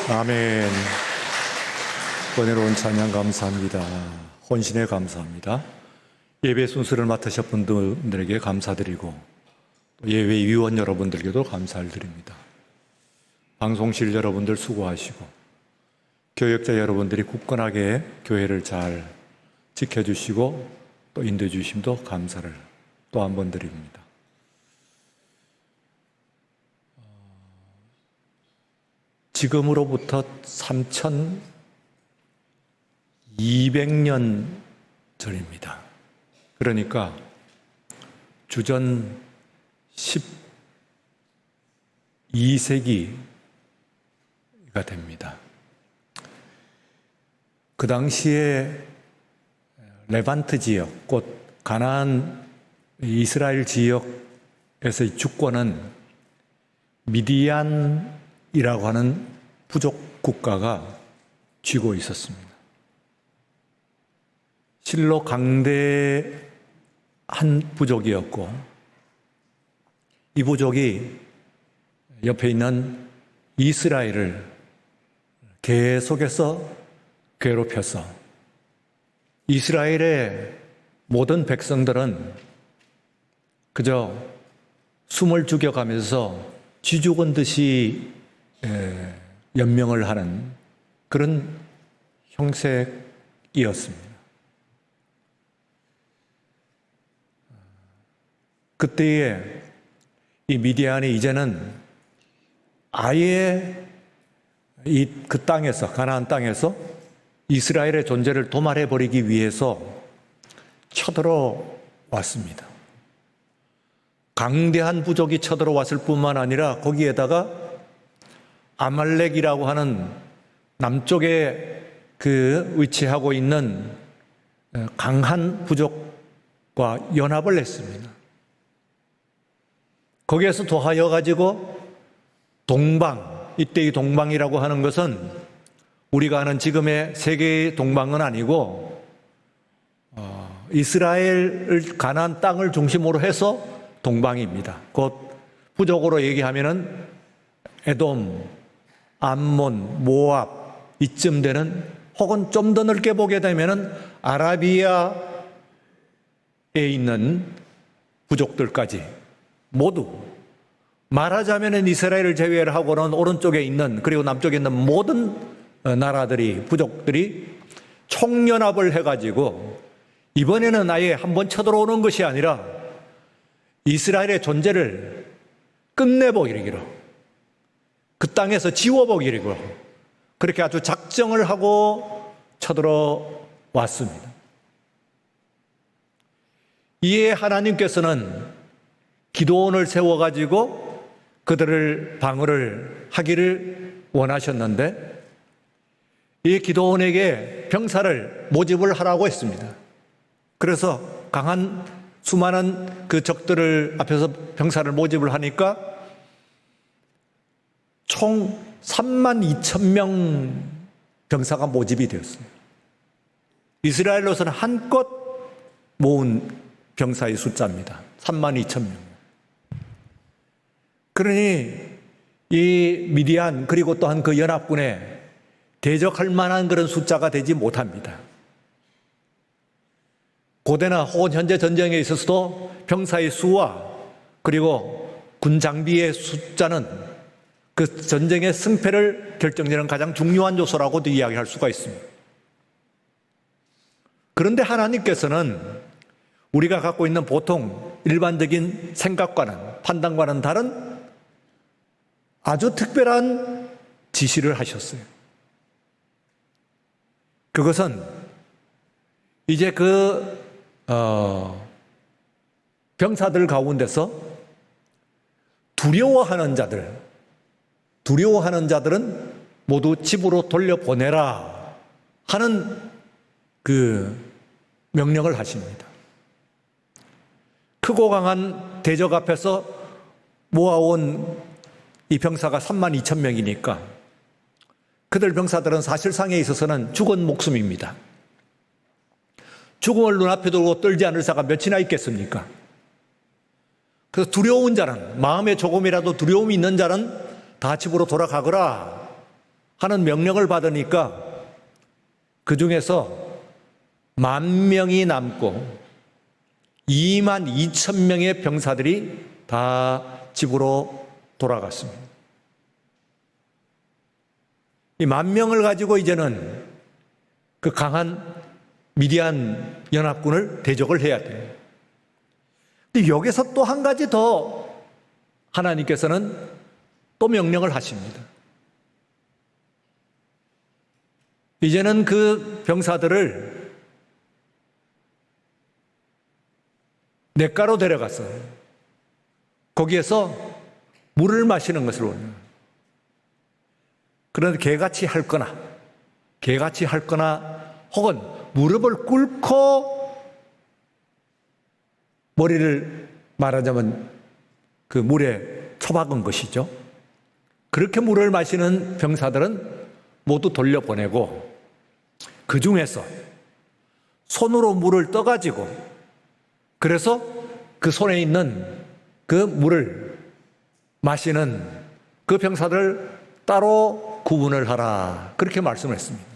아멘. 은혜로운 찬양 감사합니다. 혼신에 감사합니다. 예배 순서를 맡으셨던 분들에게 감사드리고 예배 위원 여러분들께도 감사를 드립니다. 방송실 여러분들 수고하시고 교역자 여러분들이 굳건하게 교회를 잘 지켜주시고 또 인도해 주심도 감사를 또 한 번 드립니다. 지금으로부터 3200년 전입니다. 그러니까 주전 12세기가 됩니다. 그 당시에 레반트 지역, 곧 가나안 이스라엘 지역에서의 주권은 미디안이라고 하는 부족 국가가 쥐고 있었습니다. 실로 강대한 부족이었고 이 부족이 옆에 있는 이스라엘을 계속해서 괴롭혀서 이스라엘의 모든 백성들은 그저 숨을 죽여가면서 쥐 죽은 듯이 연명을 하는 그런 형색이었습니다. 그때에 이 미디안이 이제는 아예 그 땅에서, 가나안 땅에서 이스라엘의 존재를 도말해버리기 위해서 쳐들어왔습니다. 강대한 부족이 쳐들어왔을 뿐만 아니라 거기에다가 아말렉이라고 하는 남쪽에 위치하고 있는 강한 부족과 연합을 했습니다. 거기에서 더하여 가지고 동방, 이때의 동방이라고 하는 것은 우리가 아는 지금의 세계의 동방은 아니고 이스라엘 가나안 땅을 중심으로 해서 동방입니다. 곧 부족으로 얘기하면은 에돔, 암몬, 모압 이쯤 되는, 혹은 좀 더 넓게 보게 되면은 아라비아에 있는 부족들까지 모두, 말하자면은 이스라엘을 제외를 하고는 오른쪽에 있는, 그리고 남쪽에 있는 모든 나라들이, 부족들이 총연합을 해가지고 이번에는 아예 한번 쳐들어오는 것이 아니라 이스라엘의 존재를 끝내버리기로, 그 땅에서 지워버리기로 그렇게 아주 작정을 하고 쳐들어왔습니다. 이에 하나님께서는 기드온을 세워가지고 그들을 방어를 하기를 원하셨는데 이 기드온에게 병사를 모집을 하라고 했습니다. 그래서 강한 수많은 그 적들을 앞에서 병사를 모집을 하니까 총 32,000명 병사가 모집이 되었어요. 이스라엘로서는 한껏 모은 병사의 숫자입니다. 32,000명. 그러니 이 미디안 그리고 또한 그 연합군에 대적할 만한 그런 숫자가 되지 못합니다. 고대나 혹은 현재 전쟁에 있어서도 병사의 수와 그리고 군 장비의 숫자는 그 전쟁의 승패를 결정짓는 가장 중요한 요소라고도 이야기할 수가 있습니다. 그런데 하나님께서는 우리가 갖고 있는 보통 일반적인 생각과는, 판단과는 다른 아주 특별한 지시를 하셨어요. 그것은 이제 병사들 가운데서 두려워하는 자들은 모두 집으로 돌려보내라 하는 그 명령을 하십니다. 크고 강한 대적 앞에서 모아온 이 병사가 32,000명이니까 그들 병사들은 사실상에 있어서는 죽은 목숨입니다. 죽음을 눈앞에 두고 떨지 않을 자가 몇이나 있겠습니까? 그래서 두려운 자는, 마음에 조금이라도 두려움이 있는 자는 다 집으로 돌아가거라 하는 명령을 받으니까 그 중에서 10,000명이 남고 22,000명의 병사들이 다 집으로 돌아갔습니다. 이 10,000명을 가지고 이제는 그 강한 미디안 연합군을 대적을 해야 돼요. 근데 여기서 또 한 가지 더 하나님께서는 또 명령을 하십니다. 이제는 그 병사들을 냇가로 데려가서 거기에서 물을 마시는 것을 원해요. 그런데 개같이 핥거나 혹은 무릎을 꿇고 머리를 말하자면 그 물에 처박은 것이죠. 그렇게 물을 마시는 병사들은 모두 돌려보내고 그 중에서 손으로 물을 떠가지고 그래서 그 손에 있는 그 물을 마시는 그 병사들 따로 구분을 하라. 그렇게 말씀을 했습니다.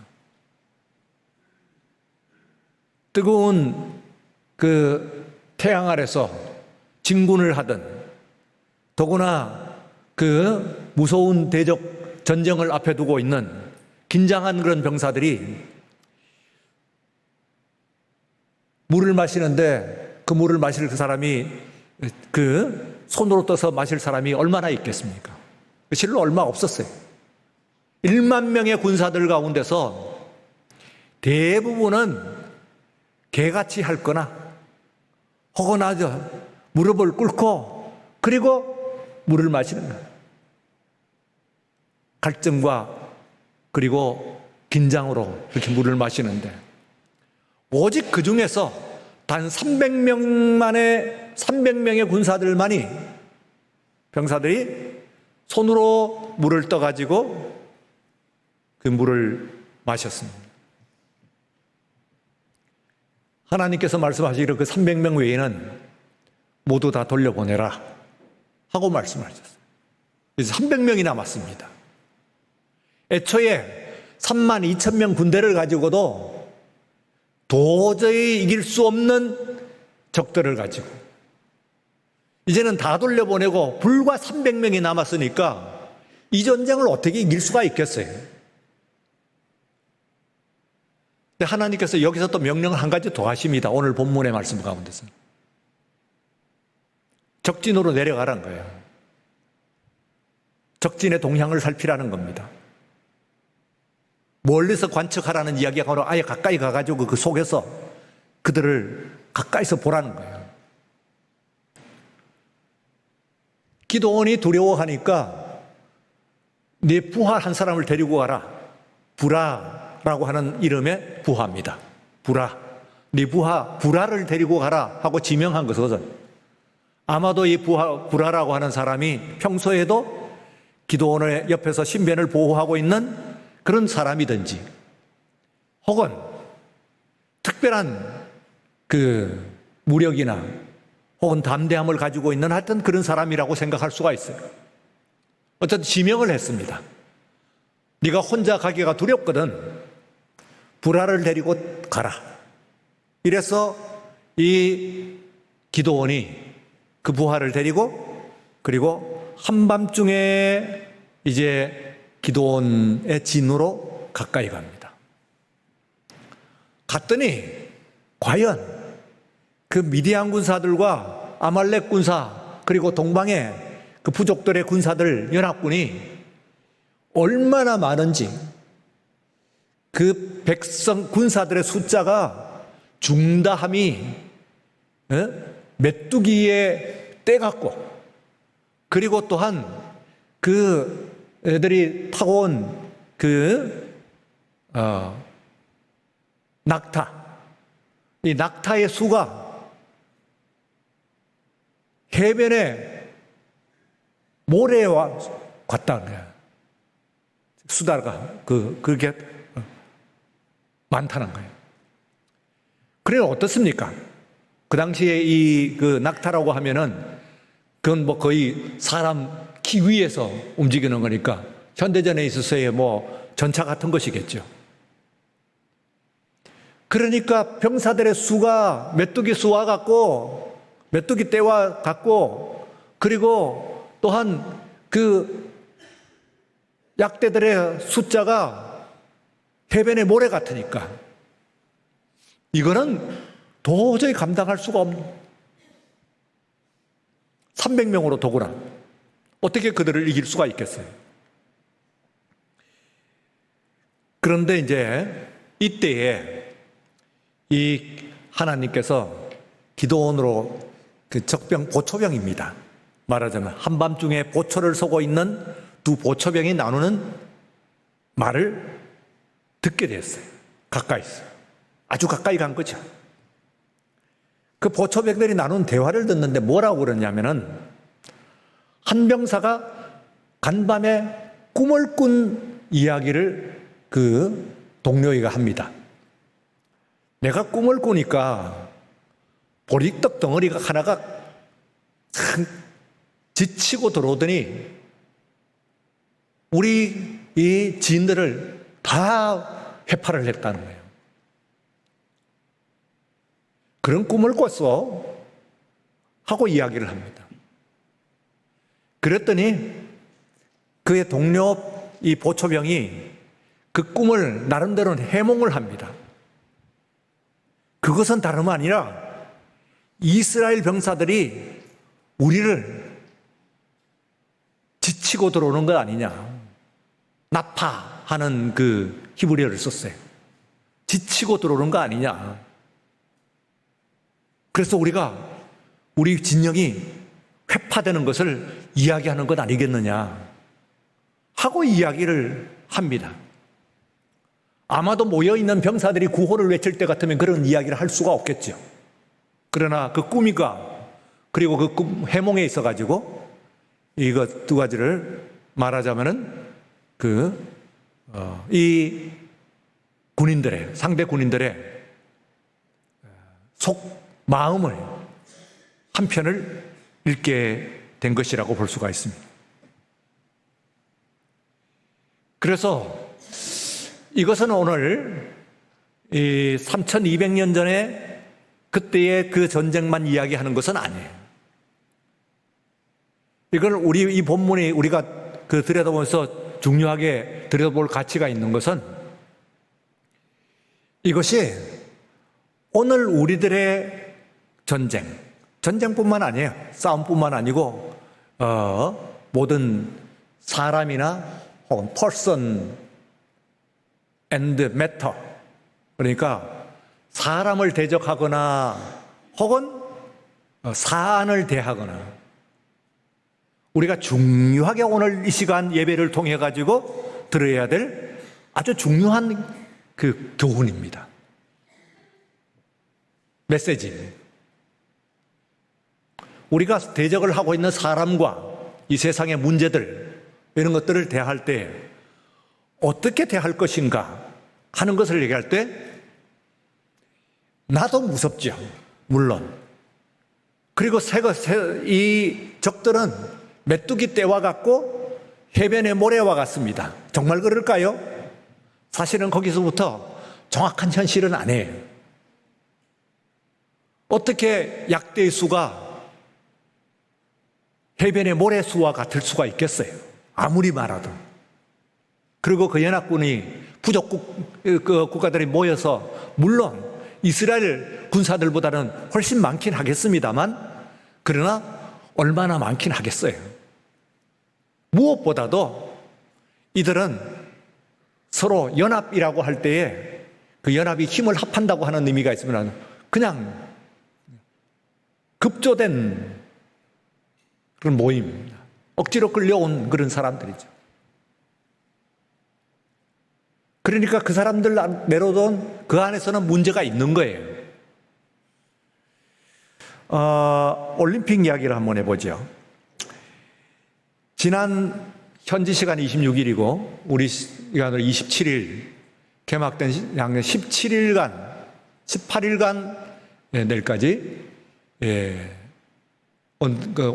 뜨거운 그 태양 아래서 진군을 하든 더구나 그 무서운 대적 전쟁을 앞에 두고 있는 긴장한 그런 병사들이 물을 마시는데 그 물을 마실 그 사람이 그 손으로 떠서 마실 사람이 얼마나 있겠습니까? 실로 얼마 없었어요. 10,000명의 군사들 가운데서 대부분은 개같이 핥거나 혹은 아주 무릎을 꿇고 그리고 물을 마시는 거예요. 갈증과 그리고 긴장으로 그렇게 물을 마시는데 오직 그 중에서 단 300명의 군사들만이 병사들이 손으로 물을 떠가지고 그 물을 마셨습니다. 하나님께서 말씀하시기를 그 300명 외에는 모두 다 돌려보내라 하고 말씀하셨어요. 그래서 300명이 남았습니다. 애초에 32,000명 군대를 가지고도 도저히 이길 수 없는 적들을 가지고 이제는 다 돌려보내고 불과 300명이 남았으니까 이 전쟁을 어떻게 이길 수가 있겠어요? 근데 하나님께서 여기서 또 명령을 한 가지 더 하십니다. 오늘 본문의 말씀 가운데서. 적진으로 내려가라는 거예요. 적진의 동향을 살피라는 겁니다. 멀리서 관측하라는 이야기가 아니라 아예 가까이 가가지고 그 속에서 그들을 가까이서 보라는 거예요. 기드온이 두려워하니까 네 부하 한 사람을 데리고 가라. 부라라고 하는 이름의 부하입니다. 부라. 네 부하 부라를 데리고 가라 하고 지명한 것은 아마도 이 부라라고 하는 사람이 평소에도 기드온의 옆에서 신변을 보호하고 있는 그런 사람이든지 혹은 특별한 그 무력이나 혹은 담대함을 가지고 있는 하여튼 그런 사람이라고 생각할 수가 있어요. 어쨌든 지명을 했습니다. 네가 혼자 가기가 두렵거든. 부라를 데리고 가라. 이래서 이 기드온이 그 부하를 데리고 그리고 한밤중에 이제 기드온의 진으로 가까이 갑니다. 갔더니 과연 그 미디안 군사들과 아말렉 군사 그리고 동방의 그 부족들의 군사들 연합군이 얼마나 많은지 그 백성 군사들의 숫자가 중다함이 메뚜기에 떼갖고 그리고 또한 그 애들이 타고 온 그 낙타, 이 낙타의 수가 해변에 모래와 같다는 거야. 수다가 그게 많다는 거예요. 그래 어떻습니까? 그 당시에 이 그 낙타라고 하면은 그건 뭐 거의 사람 키 위에서 움직이는 거니까 현대전에 있어서의 뭐 전차 같은 것이겠죠. 그러니까 병사들의 수가 메뚜기 수와 같고, 메뚜기 떼와 같고, 그리고 또한 그 약대들의 숫자가 해변의 모래 같으니까 이거는 도저히 감당할 수가 없는, 300명으로 더구나 어떻게 그들을 이길 수가 있겠어요? 그런데 이제 이때에 이 하나님께서 기도원으로 그 적병 보초병입니다. 말하자면 한밤중에 보초를 서고 있는 두 보초병이 나누는 말을 듣게 됐어요. 가까이서. 아주 가까이 간 거죠. 그 보초병들이 나눈 대화를 듣는데 뭐라고 그러냐면은, 한 병사가 간밤에 꿈을 꾼 이야기를 그 동료애가 합니다. 내가 꿈을 꾸니까 보리떡 덩어리가 하나가 참 지치고 들어오더니 우리 이 지인들을 다 회파를 했다는 거예요. 그런 꿈을 꿨어 하고 이야기를 합니다. 그랬더니 그의 동료 이 보초병이 그 꿈을 나름대로 해몽을 합니다. 그것은 다름 아니라 이스라엘 병사들이 우리를 지치고 들어오는 것 아니냐. 나파하는 그 히브리어를 썼어요. 지치고 들어오는 거 아니냐. 그래서 우리 진영이 회파되는 것을 이야기하는 것 아니겠느냐 하고 이야기를 합니다. 아마도 모여있는 병사들이 구호를 외칠 때 같으면 그런 이야기를 할 수가 없겠죠. 그러나 그 꿈이가, 그리고 그 꿈 해몽에 있어가지고 이거 두 가지를 말하자면은 이 군인들의, 상대 군인들의 속 마음을 한편을 읽게 된 것이라고 볼 수가 있습니다. 그래서 이것은 오늘 이 3200년 전에 그때의 그 전쟁만 이야기하는 것은 아니에요. 이걸 우리 이 본문이 우리가 그 들여다보면서 중요하게 들여다볼 가치가 있는 것은, 이것이 오늘 우리들의 전쟁뿐만 아니에요. 싸움뿐만 아니고 모든 사람이나 혹은 person and matter, 그러니까 사람을 대적하거나 혹은 사안을 대하거나, 우리가 중요하게 오늘 이 시간 예배를 통해 가지고 들어야 될 아주 중요한 그 교훈입니다. 메시지. 우리가 대적을 하고 있는 사람과 이 세상의 문제들, 이런 것들을 대할 때 어떻게 대할 것인가 하는 것을 얘기할 때, 나도 무섭죠. 물론. 그리고 이 적들은 메뚜기 떼와 같고 해변의 모래와 같습니다. 정말 그럴까요? 사실은 거기서부터 정확한 현실은 아니에요. 어떻게 약대의 수가 해변의 모래 수와 같을 수가 있겠어요? 아무리 말아도. 그리고 그 연합군이 부족 국가들이 모여서, 물론 이스라엘 군사들보다는 훨씬 많긴 하겠습니다만, 그러나 얼마나 많긴 하겠어요. 무엇보다도 이들은 서로 연합이라고 할 때에 그 연합이 힘을 합한다고 하는 의미가 있으면, 그냥 급조된 그런 모임입니다. 억지로 끌려온 그런 사람들이죠. 그러니까 그 사람들 내로도 그 안에서는 문제가 있는 거예요. 올림픽 이야기를 한번 해보죠. 지난 현지 시간 26일이고 우리 시간으로 27일 개막된 양년 17일간 18일간 내일까지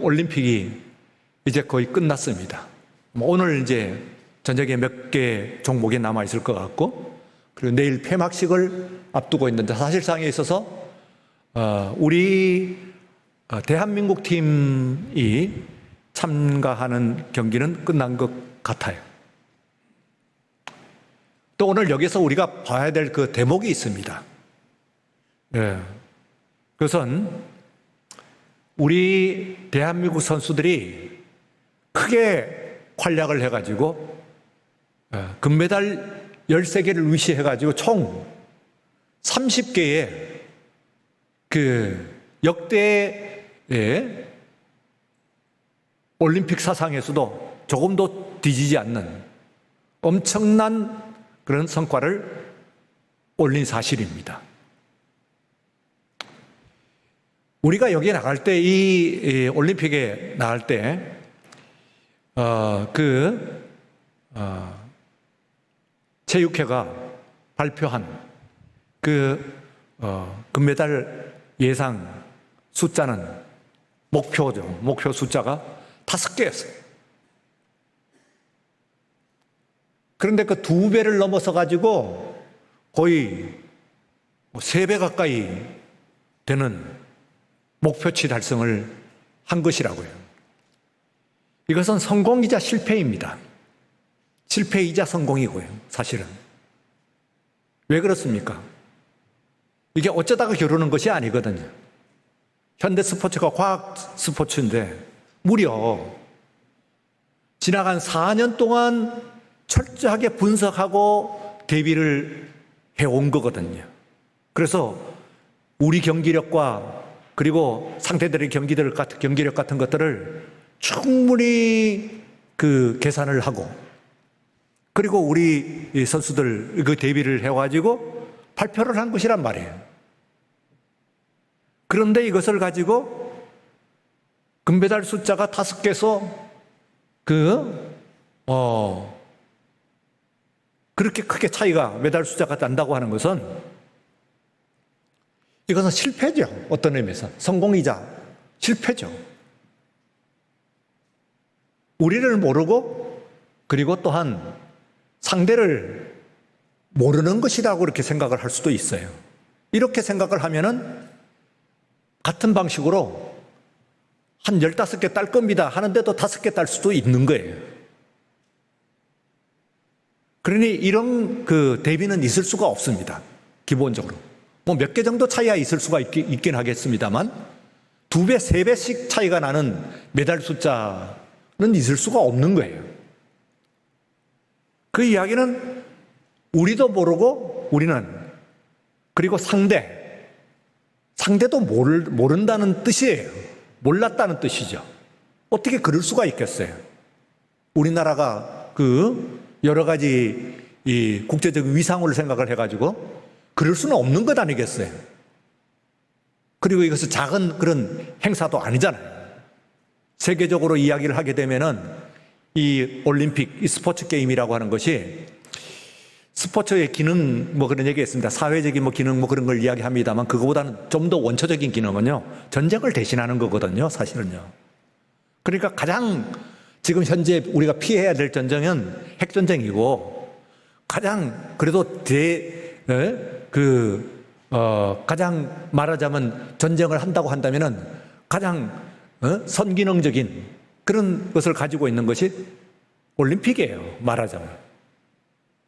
올림픽이 이제 거의 끝났습니다. 오늘 이제 저녁에 몇 개 종목이 남아 있을 것 같고, 그리고 내일 폐막식을 앞두고 있는데 사실상에 있어서 우리 대한민국 팀이 참가하는 경기는 끝난 것 같아요. 또 오늘 여기서 우리가 봐야 될 그 대목이 있습니다. 예. 그것은 우리 대한민국 선수들이 크게 활약을 해가지고 금메달 13개를 위시해가지고 총 30개의 그 역대의 올림픽 사상에서도 조금도 뒤지지 않는 엄청난 그런 성과를 올린 사실입니다. 우리가 여기에 나갈 때, 이 올림픽에 나갈 때, 체육회가 발표한 금메달 예상 숫자는 목표죠. 목표 숫자가 5개였어요. 그런데 그 2배를 넘어서 가지고 거의 3배 가까이 되는 목표치 달성을 한 것이라고요. 이것은 성공이자 실패입니다. 실패이자 성공이고요, 사실은. 왜 그렇습니까? 이게 어쩌다가 겨루는 것이 아니거든요. 현대 스포츠가 과학 스포츠인데 무려 지나간 4년 동안 철저하게 분석하고 대비를 해온 거거든요. 그래서 우리 경기력과 그리고 상대들의 경기력 같은 것들을 충분히 계산을 하고, 그리고 우리 선수들 그 대비를 해가지고 발표를 한 것이란 말이에요. 그런데 이것을 가지고 금메달 숫자가 5개에서 그렇게 크게 차이가 메달 숫자가 난다고 하는 것은 이것은 실패죠. 어떤 의미에서. 성공이자 실패죠. 우리를 모르고 그리고 또한 상대를 모르는 것이라고 이렇게 생각을 할 수도 있어요. 이렇게 생각을 하면은 같은 방식으로 한 15개 딸 겁니다 하는데도 5개 딸 수도 있는 거예요. 그러니 이런 대비는 있을 수가 없습니다. 기본적으로. 뭐 몇 개 정도 차이가 있을 수가 있긴 하겠습니다만 2배, 3배씩 차이가 나는 메달 숫자는 있을 수가 없는 거예요. 그 이야기는 우리도 모르고 우리는, 그리고 상대도 모른다는 뜻이에요. 몰랐다는 뜻이죠. 어떻게 그럴 수가 있겠어요? 우리나라가 여러 가지 이 국제적 위상을 생각을 해가지고 그럴 수는 없는 것 아니겠어요? 그리고 이것은 작은 그런 행사도 아니잖아요. 세계적으로 이야기를 하게 되면은 이 올림픽, 이 스포츠 게임이라고 하는 것이 스포츠의 기능 뭐 그런 얘기 있습니다. 사회적인 뭐 기능 뭐 그런 걸 이야기합니다만 그거보다는 좀 더 원초적인 기능은요, 전쟁을 대신하는 거거든요, 사실은요. 그러니까 가장 지금 현재 우리가 피해야 될 전쟁은 핵전쟁이고, 가장 그래도 가장 말하자면 전쟁을 한다고 한다면은 가장 선기능적인 그런 것을 가지고 있는 것이 올림픽이에요, 말하자면.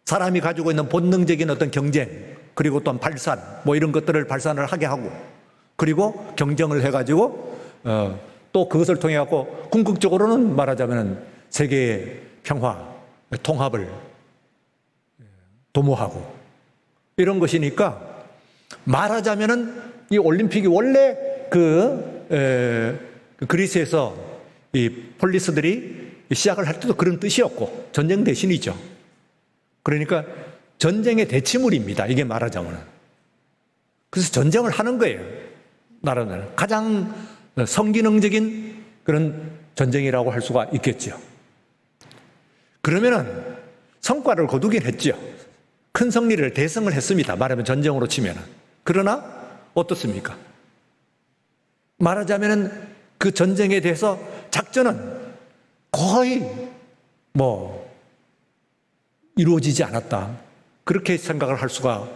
사람이 가지고 있는 본능적인 어떤 경쟁, 그리고 또한 발산, 뭐 이런 것들을 발산을 하게 하고, 그리고 경쟁을 해가지고, 또 그것을 통해갖고 궁극적으로는 말하자면 세계의 평화, 통합을 도모하고, 이런 것이니까 말하자면은 이 올림픽이 원래 그리스에서 이 폴리스들이 시작을 할 때도 그런 뜻이었고, 전쟁 대신이죠. 그러니까 전쟁의 대치물입니다. 이게 말하자면. 그래서 전쟁을 하는 거예요. 말하자면. 가장 성기능적인 그런 전쟁이라고 할 수가 있겠죠. 그러면은 성과를 거두긴 했죠. 큰 승리를 대승을 했습니다. 말하면 전쟁으로 치면은. 그러나 어떻습니까? 말하자면은 그 전쟁에 대해서 작전은 거의 이루어지지 않았다. 그렇게 생각을 할 수가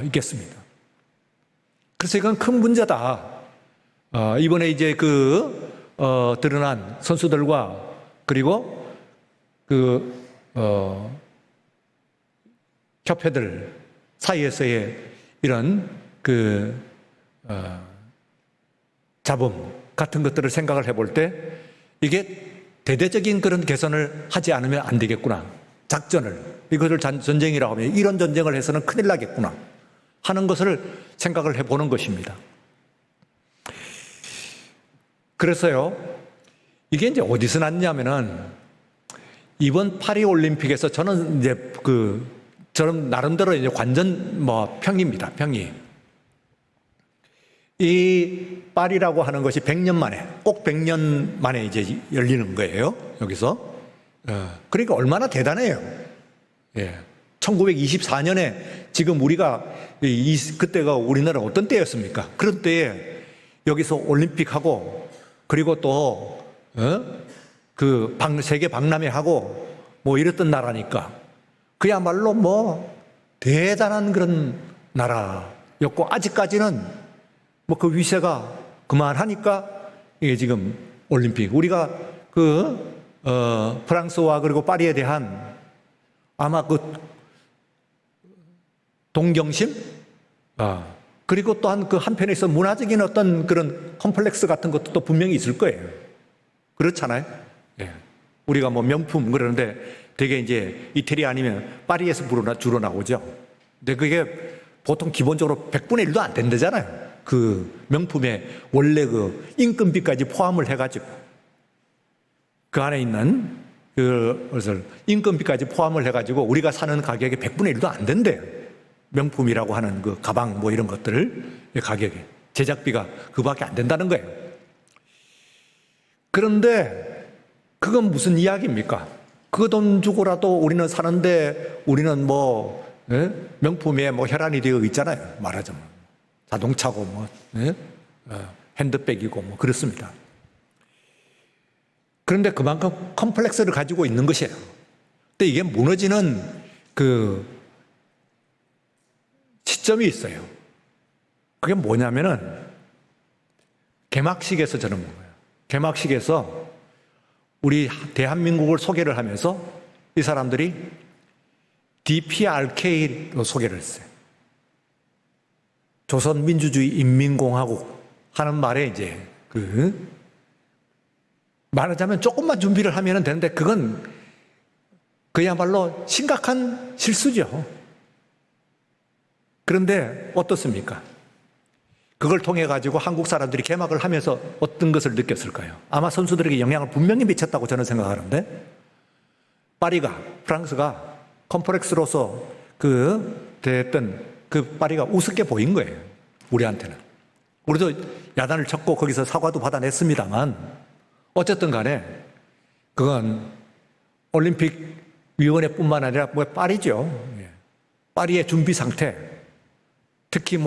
있겠습니다. 그래서 이건 큰 문제다. 이번에 이제 드러난 선수들과 그리고 협회들 사이에서의 이런 잡음 같은 것들을 생각을 해볼 때 이게 대대적인 그런 개선을 하지 않으면 안 되겠구나. 작전을, 이것을 전쟁이라고 하면 이런 전쟁을 해서는 큰일 나겠구나 하는 것을 생각을 해보는 것입니다. 그래서요, 이게 이제 어디서 났냐면은 이번 파리 올림픽에서 저는 이제 저는 나름대로 이제 관전 평입니다. 평이. 이 파리라고 하는 것이 100년 만에, 꼭 100년 만에 이제 열리는 거예요. 여기서. 그러니까 얼마나 대단해요. 예. 1924년에 지금 우리가 그때가 우리나라 어떤 때였습니까? 그런 때에 여기서 올림픽하고 그리고 또 세계 박람회하고 이랬던 나라니까 그야말로 대단한 그런 나라였고 아직까지는 그 위세가 그만하니까 이게 지금 올림픽 우리가 프랑스와 그리고 파리에 대한 아마 동경심 그리고 또한 한편에서 문화적인 어떤 그런 컴플렉스 같은 것도 또 분명히 있을 거예요. 그렇잖아요. 예. 우리가 명품 그러는데 되게 이제 이태리 아니면 파리에서 주로 나오죠. 근데 그게 보통 기본적으로 100분의 1도 안 된다잖아요. 그 명품에 원래 인건비까지 포함을 해가지고 그 안에 있는 그것을 인건비까지 포함을 해가지고 우리가 사는 가격의 100분의 1도 안 된대요. 명품이라고 하는 가방 이런 것들 가격이 제작비가 그밖에 안 된다는 거예요. 그런데 그건 무슨 이야기입니까? 그 돈 주고라도 우리는 사는데 우리는 명품에 혈안이 되어 있잖아요. 말하자면 자동차고 핸드백이고 그렇습니다. 그런데 그만큼 컴플렉스를 가지고 있는 것이에요. 근데 이게 무너지는 시점이 있어요. 그게 뭐냐면은 개막식에서 저는 개막식에서 우리 대한민국을 소개를 하면서 이 사람들이 DPRK로 소개를 했어요. 조선민주주의 인민공화국 하는 말에 이제 말하자면 조금만 준비를 하면 되는데 그건 그야말로 심각한 실수죠. 그런데 어떻습니까? 그걸 통해 가지고 한국 사람들이 개막을 하면서 어떤 것을 느꼈을까요? 아마 선수들에게 영향을 분명히 미쳤다고 저는 생각하는데 프랑스가 컴플렉스로서 됐던 파리가 우습게 보인 거예요. 우리한테는. 우리도 야단을 쳤고 거기서 사과도 받아냈습니다만 어쨌든 간에 그건 올림픽 위원회뿐만 아니라 파리죠. 파리의 준비 상태. 특히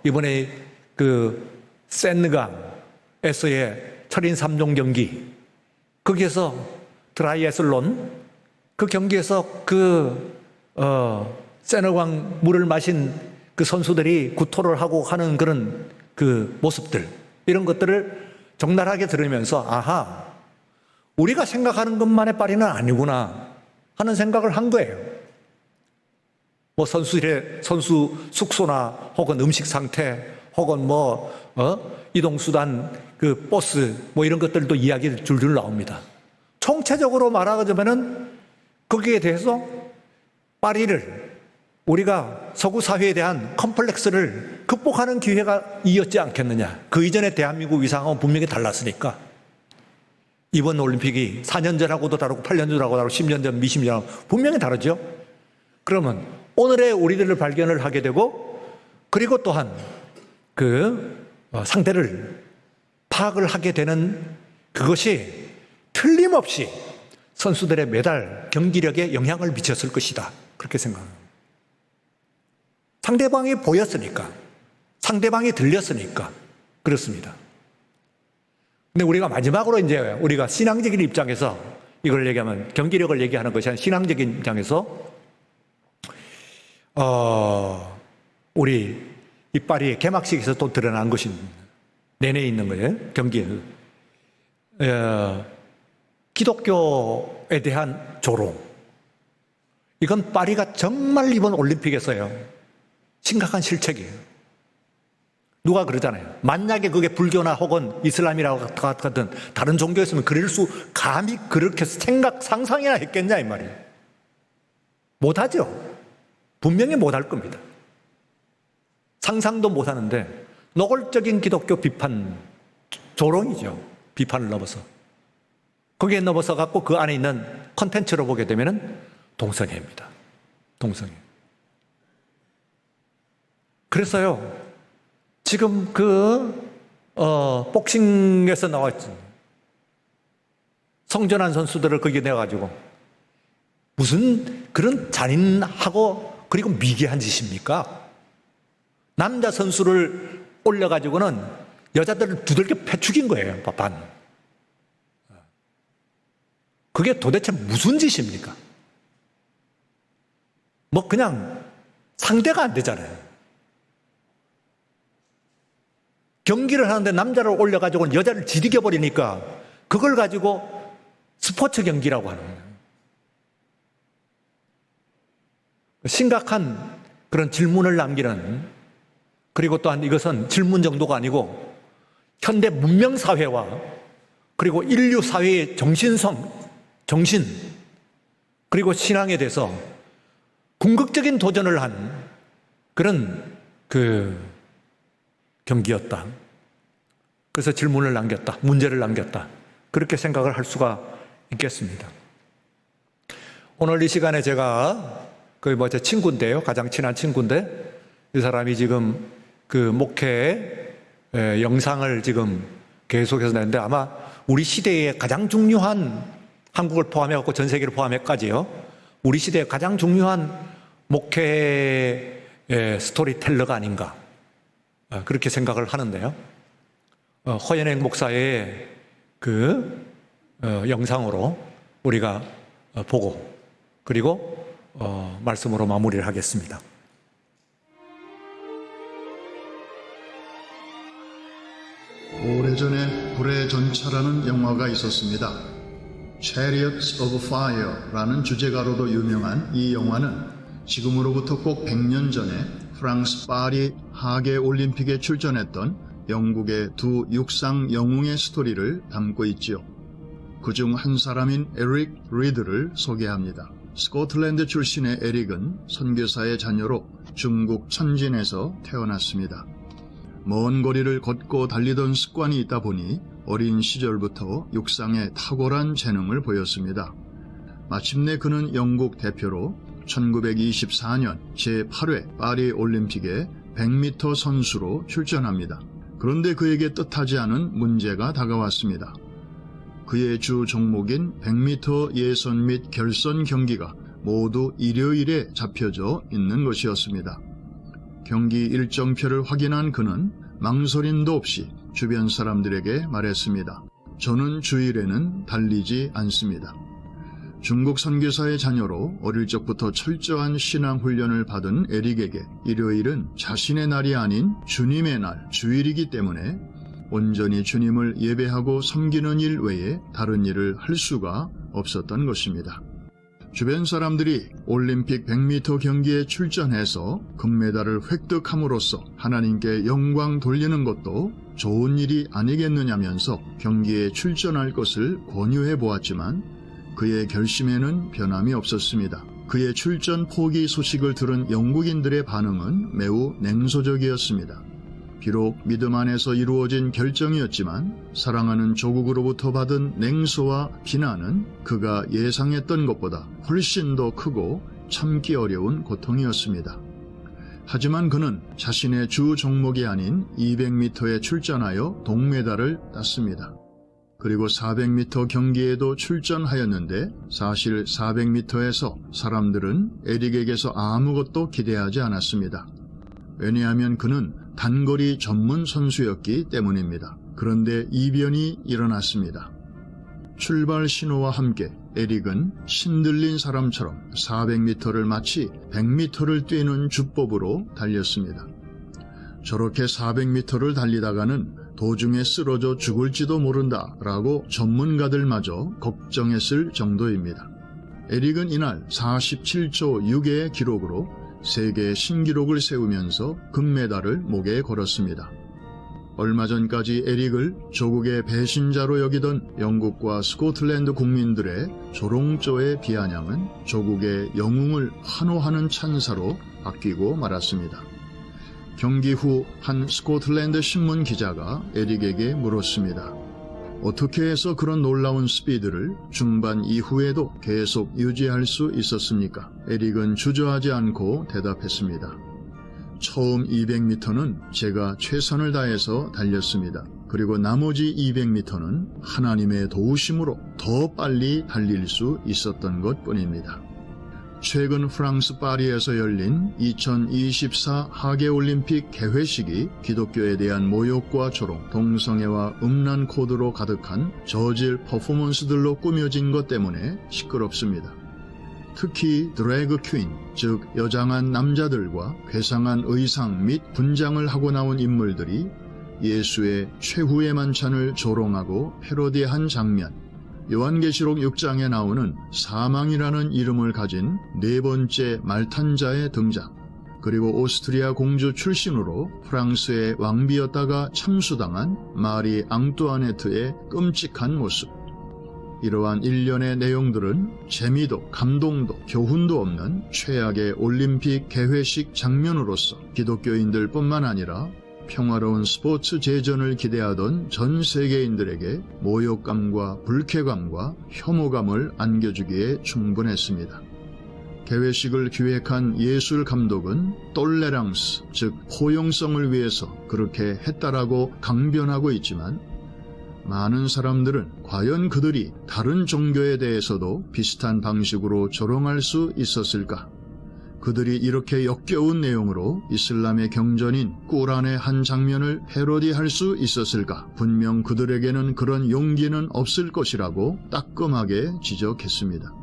이번에 센느강에서의 철인 3종 경기 거기에서 트라이애슬론 그 경기에서 세느강 물을 마신 선수들이 구토를 하고 하는 그런 모습들 이런 것들을 적나라하게 들으면서 아하 우리가 생각하는 것만의 파리는 아니구나 하는 생각을 한 거예요. 선수 숙소나 혹은 음식 상태 혹은 이동수단 버스 이런 것들도 이야기 줄줄 나옵니다. 총체적으로 말하자면은 거기에 대해서 파리를 우리가 서구 사회에 대한 컴플렉스를 극복하는 기회가 이었지 않겠느냐. 그 이전에 대한민국 위상은 분명히 달랐으니까. 이번 올림픽이 4년 전하고도 다르고 8년 전하고 다르고 10년 전, 20년 전하고 분명히 다르죠. 그러면 오늘의 우리들을 발견을 하게 되고 그리고 또한 상대를 파악을 하게 되는 그것이 틀림없이 선수들의 메달 경기력에 영향을 미쳤을 것이다. 그렇게 생각합니다. 상대방이 보였으니까, 상대방이 들렸으니까 그렇습니다. 근데 우리가 마지막으로 이제 우리가 신앙적인 입장에서 이걸 얘기하면 경기력을 얘기하는 것이 아니라 신앙적인 입장에서 우리 이 파리의 개막식에서 또 드러난 것이 내내 있는 거예요. 경기에. 기독교에 대한 조롱. 이건 파리가 정말 이번 올림픽에서요, 심각한 실책이에요. 누가 그러잖아요. 만약에 그게 불교나 혹은 이슬람이라고 같은 다른 종교였으면 감히 그렇게 상상이나 했겠냐, 이 말이에요. 못하죠. 분명히 못할 겁니다. 상상도 못하는데 노골적인 기독교 비판, 조롱이죠. 비판을 넘어서. 거기에 넘어서 갖고 그 안에 있는 콘텐츠로 보게 되면은 동성애입니다. 동성애. 그래서요, 지금 복싱에서 나왔죠. 성전환 선수들을 거기에 내가지고 무슨 그런 잔인하고 그리고 미개한 짓입니까? 남자 선수를 올려가지고는 여자들을 두들겨 패죽인 거예요, 반. 그게 도대체 무슨 짓입니까? 뭐 그냥 상대가 안 되잖아요. 경기를 하는데 남자를 올려가지고 여자를 지디겨버리니까 그걸 가지고 스포츠 경기라고 하는 거예요. 심각한 그런 질문을 남기는, 그리고 또한 이것은 질문 정도가 아니고 현대 문명사회와 그리고 인류 사회의 정신, 그리고 신앙에 대해서 궁극적인 도전을 한 그런 경기였다. 그래서 질문을 남겼다. 문제를 남겼다. 그렇게 생각을 할 수가 있겠습니다. 오늘 이 시간에 제가 제 친구인데요. 가장 친한 친구인데, 이 사람이 지금 목회 영상을 지금 계속해서 내는데, 아마 우리 시대의 가장 중요한, 한국을 포함해갖고 전 세계를 포함해까지요, 우리 시대의 가장 중요한 목회 스토리텔러가 아닌가, 그렇게 생각을 하는데요. 허연행 목사의 영상으로 우리가 보고, 그리고 말씀으로 마무리를 하겠습니다. 오래전에 불의 전차라는 영화가 있었습니다. Chariots of Fire라는 주제가로도 유명한 이 영화는 지금으로부터 꼭 100년 전에 프랑스 파리 하계 올림픽에 출전했던 영국의 두 육상 영웅의 스토리를 담고 있지요. 그중 한 사람인 에릭 리드를 소개합니다. 스코틀랜드 출신의 에릭은 선교사의 자녀로 중국 천진에서 태어났습니다. 먼 거리를 걷고 달리던 습관이 있다 보니 어린 시절부터 육상에 탁월한 재능을 보였습니다. 마침내 그는 영국 대표로 1924년 제8회 파리 올림픽에 100m 선수로 출전합니다. 그런데 그에게 뜻하지 않은 문제가 다가왔습니다. 그의 주 종목인 100m 예선 및 결선 경기가 모두 일요일에 잡혀져 있는 것이었습니다. 경기 일정표를 확인한 그는 망설임도 없이 주변 사람들에게 말했습니다. 저는 주일에는 달리지 않습니다. 중국 선교사의 자녀로 어릴 적부터 철저한 신앙 훈련을 받은 에릭에게 일요일은 자신의 날이 아닌 주님의 날, 주일이기 때문에 온전히 주님을 예배하고 섬기는 일 외에 다른 일을 할 수가 없었던 것입니다. 주변 사람들이 올림픽 100m 경기에 출전해서 금메달을 획득함으로써 하나님께 영광 돌리는 것도 좋은 일이 아니겠느냐면서 경기에 출전할 것을 권유해 보았지만 그의 결심에는 변함이 없었습니다. 그의 출전 포기 소식을 들은 영국인들의 반응은 매우 냉소적이었습니다. 비록 믿음 안에서 이루어진 결정이었지만 사랑하는 조국으로부터 받은 냉소와 비난은 그가 예상했던 것보다 훨씬 더 크고 참기 어려운 고통이었습니다. 하지만 그는 자신의 주 종목이 아닌 200m에 출전하여 동메달을 땄습니다. 그리고 400m 경기에도 출전하였는데 사실 400m에서 사람들은 에릭에게서 아무것도 기대하지 않았습니다. 왜냐하면 그는 단거리 전문 선수였기 때문입니다. 그런데 이변이 일어났습니다. 출발 신호와 함께 에릭은 신들린 사람처럼 400m를 마치 100m를 뛰는 주법으로 달렸습니다. 저렇게 400m를 달리다가는 도중에 쓰러져 죽을지도 모른다라고 전문가들마저 걱정했을 정도입니다. 에릭은 이날 47초 6의 기록으로 세계 신기록을 세우면서 금메달을 목에 걸었습니다. 얼마 전까지 에릭을 조국의 배신자로 여기던 영국과 스코틀랜드 국민들의 조롱조의 비아냥은 조국의 영웅을 환호하는 찬사로 바뀌고 말았습니다. 경기 후 한 스코틀랜드 신문 기자가 에릭에게 물었습니다. 어떻게 해서 그런 놀라운 스피드를 중반 이후에도 계속 유지할 수 있었습니까? 에릭은 주저하지 않고 대답했습니다. 처음 200m는 제가 최선을 다해서 달렸습니다. 그리고 나머지 200m는 하나님의 도우심으로 더 빨리 달릴 수 있었던 것뿐입니다. 최근 프랑스 파리에서 열린 2024 하계올림픽 개회식이 기독교에 대한 모욕과 조롱, 동성애와 음란 코드로 가득한 저질 퍼포먼스들로 꾸며진 것 때문에 시끄럽습니다. 특히 드래그 퀸, 즉 여장한 남자들과 괴상한 의상 및 분장을 하고 나온 인물들이 예수의 최후의 만찬을 조롱하고 패러디한 장면, 요한계시록 6장에 나오는 사망이라는 이름을 가진 네 번째 말탄자의 등장, 그리고 오스트리아 공주 출신으로 프랑스의 왕비였다가 참수당한 마리 앙뚜아네트의 끔찍한 모습. 이러한 일련의 내용들은 재미도 감동도 교훈도 없는 최악의 올림픽 개회식 장면으로서 기독교인들 뿐만 아니라 평화로운 스포츠 제전을 기대하던 전 세계인들에게 모욕감과 불쾌감과 혐오감을 안겨주기에 충분했습니다. 개회식을 기획한 예술 감독은 똘레랑스, 즉 포용성을 위해서 그렇게 했다라고 강변하고 있지만 많은 사람들은 과연 그들이 다른 종교에 대해서도 비슷한 방식으로 조롱할 수 있었을까? 그들이 이렇게 역겨운 내용으로 이슬람의 경전인 꾸란의 한 장면을 패러디할 수 있었을까? 분명 그들에게는 그런 용기는 없을 것이라고 따끔하게 지적했습니다.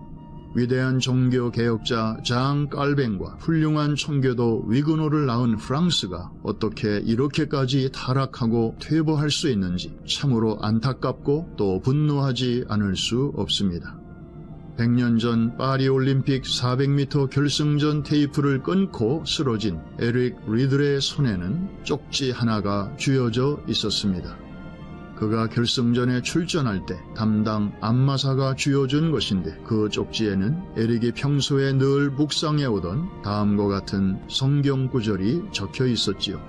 위대한 종교 개혁자 장 깔뱅과 훌륭한 청교도 위그노를 낳은 프랑스가 어떻게 이렇게까지 타락하고 퇴보할 수 있는지 참으로 안타깝고 또 분노하지 않을 수 없습니다. 100년 전 파리올림픽 400m 결승전 테이프를 끊고 쓰러진 에릭 리들의 손에는 쪽지 하나가 쥐어져 있었습니다. 그가 결승전에 출전할 때 담당 안마사가 쥐어준 것인데 그 쪽지에는 에릭이 평소에 늘 묵상해오던 다음과 같은 성경 구절이 적혀 있었지요.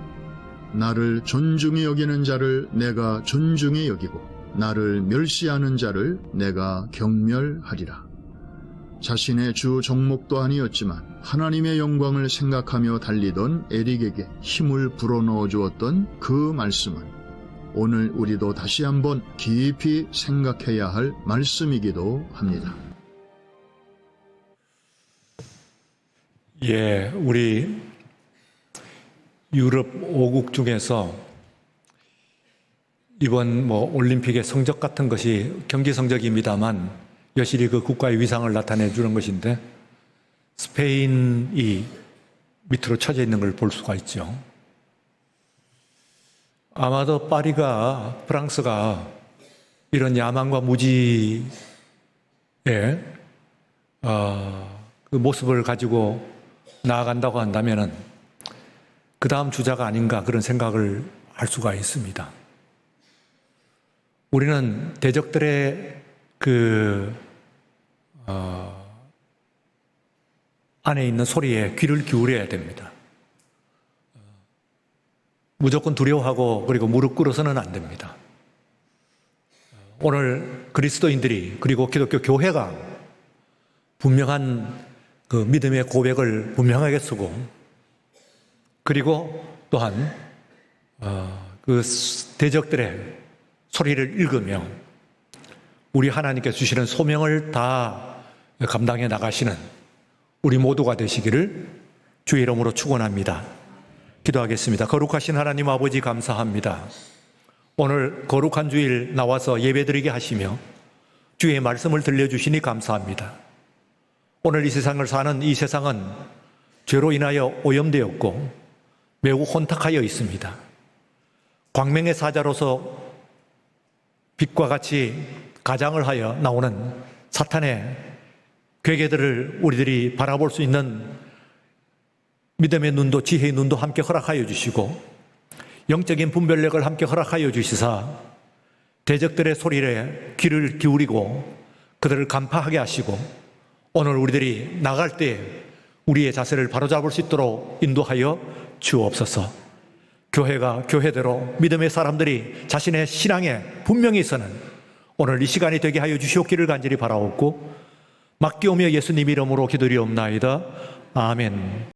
나를 존중히 여기는 자를 내가 존중히 여기고 나를 멸시하는 자를 내가 경멸하리라. 자신의 주 종목도 아니었지만 하나님의 영광을 생각하며 달리던 에릭에게 힘을 불어넣어 주었던 그 말씀은 오늘 우리도 다시 한번 깊이 생각해야 할 말씀이기도 합니다. 예, 우리 유럽 5국 중에서 이번 올림픽의 성적 같은 것이 경기 성적입니다만 여실히 그 국가의 위상을 나타내 주는 것인데 스페인이 밑으로 쳐져 있는 걸 볼 수가 있죠. 아마도 파리가, 프랑스가 이런 야망과 무지의 그 모습을 가지고 나아간다고 한다면은 그 다음 주자가 아닌가 그런 생각을 할 수가 있습니다. 우리는 대적들의 안에 있는 소리에 귀를 기울여야 됩니다. 무조건 두려워하고 그리고 무릎 꿇어서는 안 됩니다. 오늘 그리스도인들이 그리고 기독교 교회가 분명한 그 믿음의 고백을 분명하게 쓰고 그리고 또한 그 대적들의 소리를 읽으며 우리 하나님께 주시는 소명을 다 감당해 나가시는 우리 모두가 되시기를 주의 이름으로 축원합니다. 기도하겠습니다. 거룩하신 하나님 아버지 감사합니다. 오늘 거룩한 주일 나와서 예배드리게 하시며 주의 말씀을 들려주시니 감사합니다. 오늘 이 세상을 사는 이 세상은 죄로 인하여 오염되었고 매우 혼탁하여 있습니다. 광명의 사자로서 빛과 같이 가장을 하여 나오는 사탄의 괴계들을 우리들이 바라볼 수 있는 믿음의 눈도 지혜의 눈도 함께 허락하여 주시고 영적인 분별력을 함께 허락하여 주시사 대적들의 소리에 귀를 기울이고 그들을 간파하게 하시고 오늘 우리들이 나갈 때 우리의 자세를 바로잡을 수 있도록 인도하여 주옵소서. 교회가 교회대로 믿음의 사람들이 자신의 신앙에 분명히 서는 오늘 이 시간이 되게 하여 주시옵기를 간절히 바라옵고 맡기오며 예수님 이름으로 기도리옵나이다. 아멘.